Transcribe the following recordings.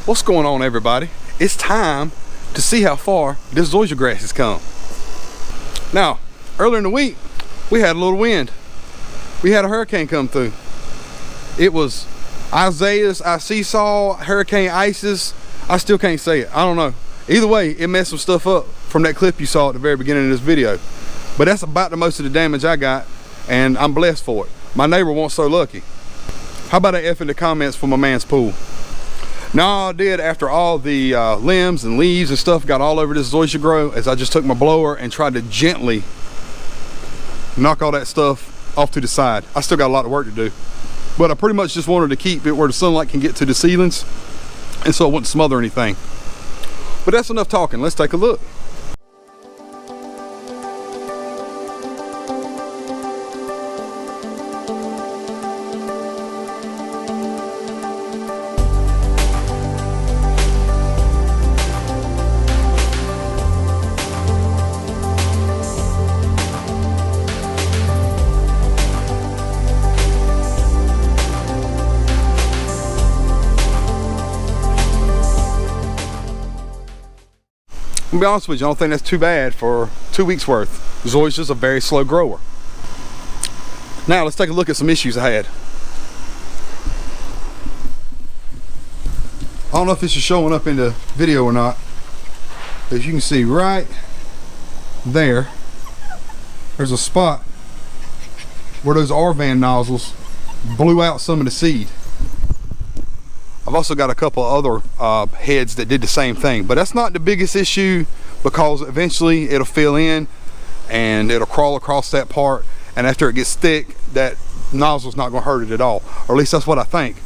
What's going on, everybody? It's time to see how far this zoysia grass has come. Now, earlier in the week, we had a little wind. We had a hurricane come through. It was Isaiah's, Xsoil, Hurricane Isis. I still can't say it. I don't know. Either way, it messed some stuff up from that clip you saw at the very beginning of this video. But that's about the most of the damage I got, and I'm blessed for it. My neighbor wasn't so lucky. How about an F in the comments for my man's pool? Now I did, after all the limbs and leaves and stuff got all over this zoysia grow, as I just took my blower and tried to gently knock all that stuff off to the side. I still got a lot of work to do, but I pretty much just wanted to keep it where the sunlight can get to the ceilings and so it wouldn't smother anything. But that's enough talking. Let's take a look. To be honest with you, I don't think that's too bad for 2 weeks worth. Zoysia is a very slow grower. Now let's take a look at some issues I had. I don't know if this is showing up in the video or not, but as you can see right there, there's a spot where those R-van nozzles blew out some of the seed. I've also got a couple other heads that did the same thing, but that's not the biggest issue because eventually it'll fill in and it'll crawl across that part, and after it gets thick, that nozzle's not going to hurt it at all, or at least that's what I think.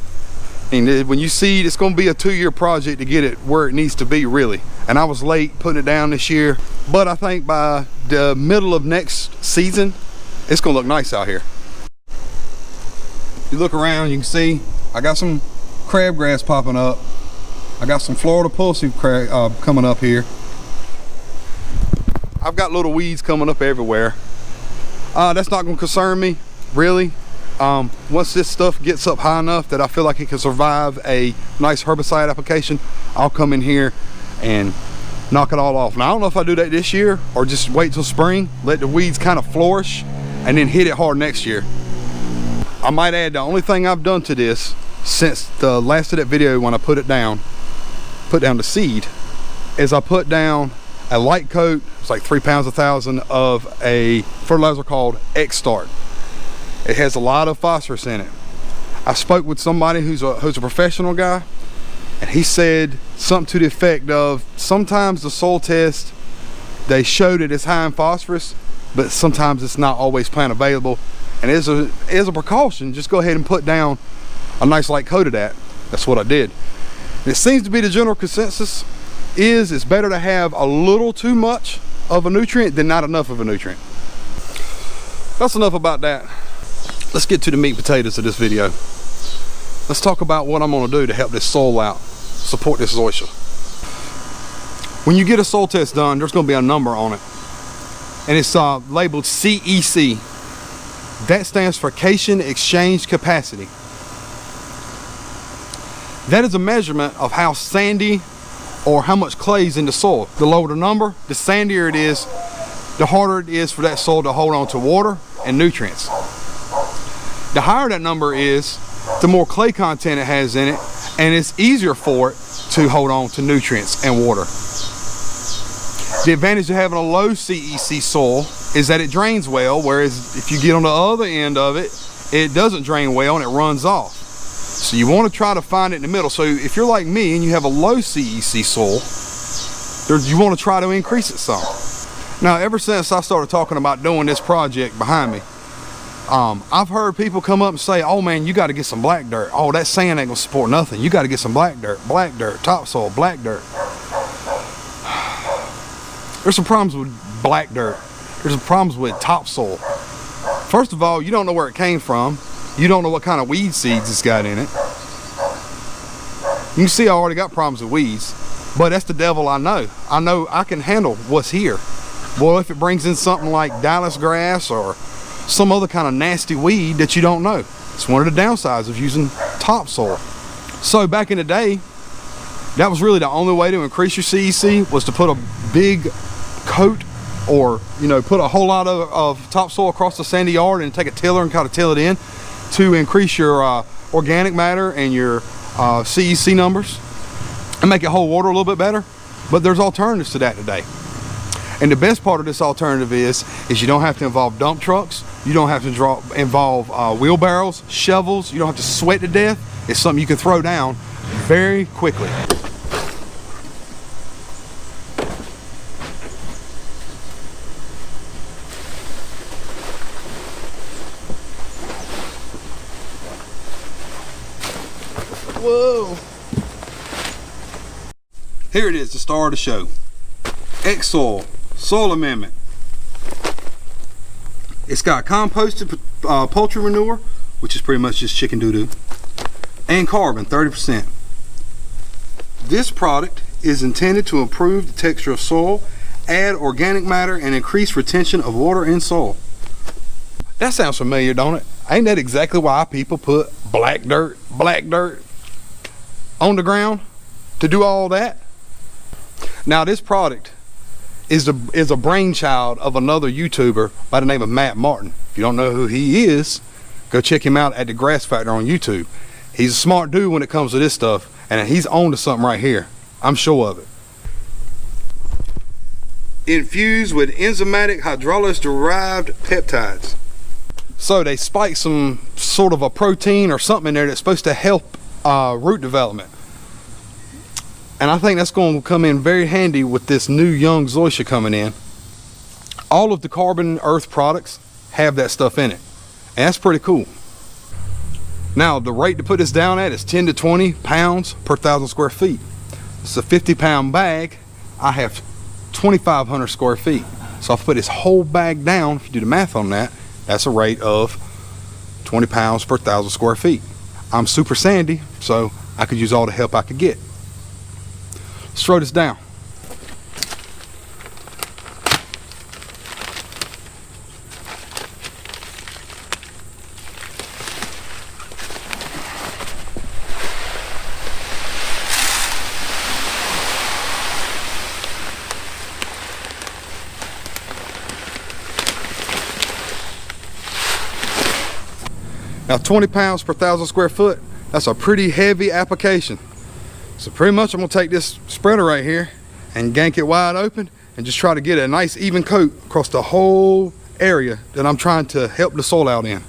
And when you seed, it's going to be a 2-year project to get it where it needs to be, really. And I was late putting it down this year, but I think by the middle of next season, it's going to look nice out here. You look around, you can see I got some crabgrass popping up. I got some Florida pulse crab coming up here. I've got little weeds coming up everywhere. That's not going to concern me, really. Once this stuff gets up high enough that I feel like it can survive a nice herbicide application, I'll come in here and knock it all off. Now, I don't know if I do that this year or just wait till spring, let the weeds kind of flourish, and then hit it hard next year. I might add, the only thing I've done to this since the last of that video when I put down the seed, is I put down a light coat. It's like 3 pounds a thousand of a fertilizer called Xsoil. It has a lot of phosphorus in it. I spoke with somebody who's a professional guy, and he said something to the effect of, sometimes the soil test, they showed it as high in phosphorus, but sometimes it's not always plant available, and as a precaution, just go ahead and put down a nice light coat of that. That's what I did. And it seems to be the general consensus is it's better to have a little too much of a nutrient than not enough of a nutrient. That's enough about that. Let's get to the meat and potatoes of this video. Let's talk about what I'm going to do to help this soil out, support this zoysia. When you get a soil test done, there's going to be a number on it, and it's labeled CEC. That stands for cation exchange capacity. That is a measurement of how sandy or how much clay is in the soil. The lower the number, the sandier it is, the harder it is for that soil to hold on to water and nutrients. The higher that number is, the more clay content it has in it, and it's easier for it to hold on to nutrients and water. The advantage of having a low CEC soil is that it drains well, whereas if you get on the other end of it, it doesn't drain well and it runs off. So you want to try to find it in the middle. So if you're like me and you have a low CEC soil, you want to try to increase it some. Now, ever since I started talking about doing this project behind me, I've heard people come up and say, oh man, you got to get some black dirt. Oh, that sand ain't gonna support nothing. You got to get some black dirt, topsoil, black dirt. There's some problems with black dirt. There's some problems with topsoil. First of all, you don't know where it came from. You don't know what kind of weed seeds it's got in it. You can see I already got problems with weeds, but that's the devil I know. I know I can handle what's here. Well, if it brings in something like Dallas grass or some other kind of nasty weed that you don't know, it's one of the downsides of using topsoil. So back in the day, That was really the only way to increase your CEC, was to put a big coat, or put a whole lot of topsoil across the sandy yard and take a tiller and kind of till it in to increase your organic matter and your CEC numbers and make it hold water a little bit better. But there's alternatives to that today. And the best part of this alternative is you don't have to involve dump trucks. You don't have to involve wheelbarrows, shovels. You don't have to sweat to death. It's something you can throw down very quickly. Whoa. Here it is, the star of the show. Xsoil soil amendment. It's got composted poultry manure, which is pretty much just chicken doo-doo, and carbon, 30%. This product is intended to improve the texture of soil, add organic matter, and increase retention of water in soil. That sounds familiar, don't it? Ain't that exactly why people put black dirt on the ground to do all that? Now, this product is a brainchild of another YouTuber by the name of Matt Martin. If you don't know who he is, go check him out at the Grass Factor on YouTube. He's a smart dude when it comes to this stuff, and he's on to something right here. I'm sure of it. Infused with enzymatic hydrolysis-derived peptides. So they spike some sort of a protein or something in there that's supposed to help root development. And I think that's going to come in very handy with this new young Zoysia coming in. All of the carbon earth products have that stuff in it, and that's pretty cool. Now, the rate to put this down at is 10 to 20 pounds per 1,000 square feet. It's a 50-pound bag. I have 2,500 square feet. So if I put this whole bag down, if you do the math on that, that's a rate of 20 pounds per 1,000 square feet. I'm super sandy, so I could use all the help I could get. Let's throw this down. Now 20 pounds per 1,000 square foot, that's a pretty heavy application. So pretty much I'm gonna take this spreader right here and gank it wide open and just try to get a nice even coat across the whole area that I'm trying to help the soil out in.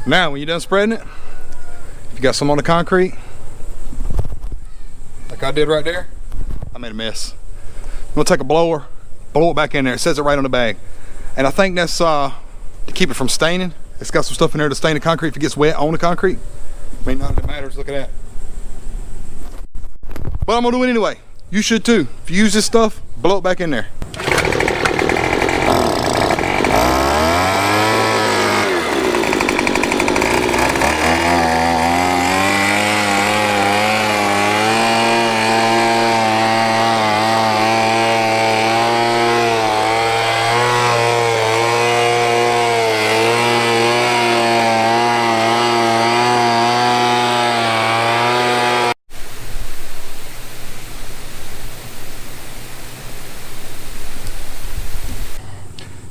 Now, when you're done spreading it, if you got some on the concrete, like I did right there, I made a mess. I'm gonna take a blower, blow it back in there. It says it right on the bag. And I think that's to keep it from staining. It's got some stuff in there to stain the concrete if it gets wet on the concrete. I mean, none of it matters, look at that. But I'm gonna do it anyway. You should too. If you use this stuff, blow it back in there.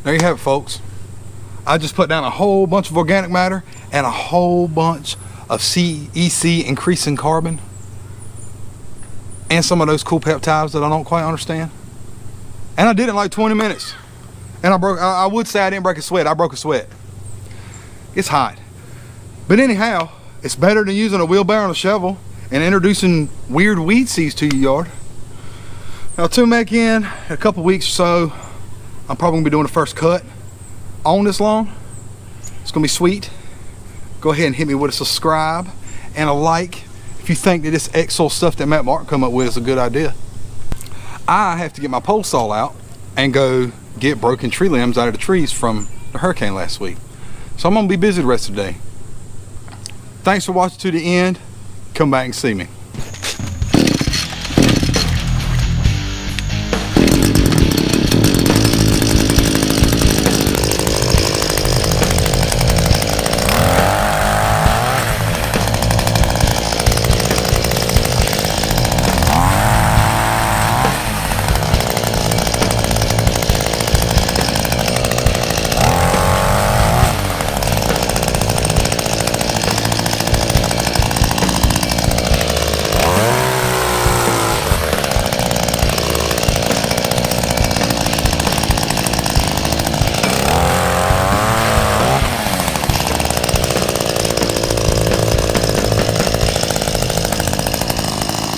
There you have it, folks. I just put down a whole bunch of organic matter and a whole bunch of CEC increasing carbon and some of those cool peptides that I don't quite understand. And I did it in like 20 minutes. And I would say I didn't break a sweat. I broke a sweat. It's hot. But anyhow, it's better than using a wheelbarrow and a shovel and introducing weird weed seeds to your yard. Now tune back in a couple weeks or so. I'm probably gonna be doing the first cut on this lawn. It's gonna be sweet. Go ahead and hit me with a subscribe and a like if you think that this Xsoil stuff that Matt Martin come up with is a good idea. I have to get my pole saw out and go get broken tree limbs out of the trees from the hurricane last week. So I'm gonna be busy the rest of the day. Thanks for watching to the end. Come back and see me.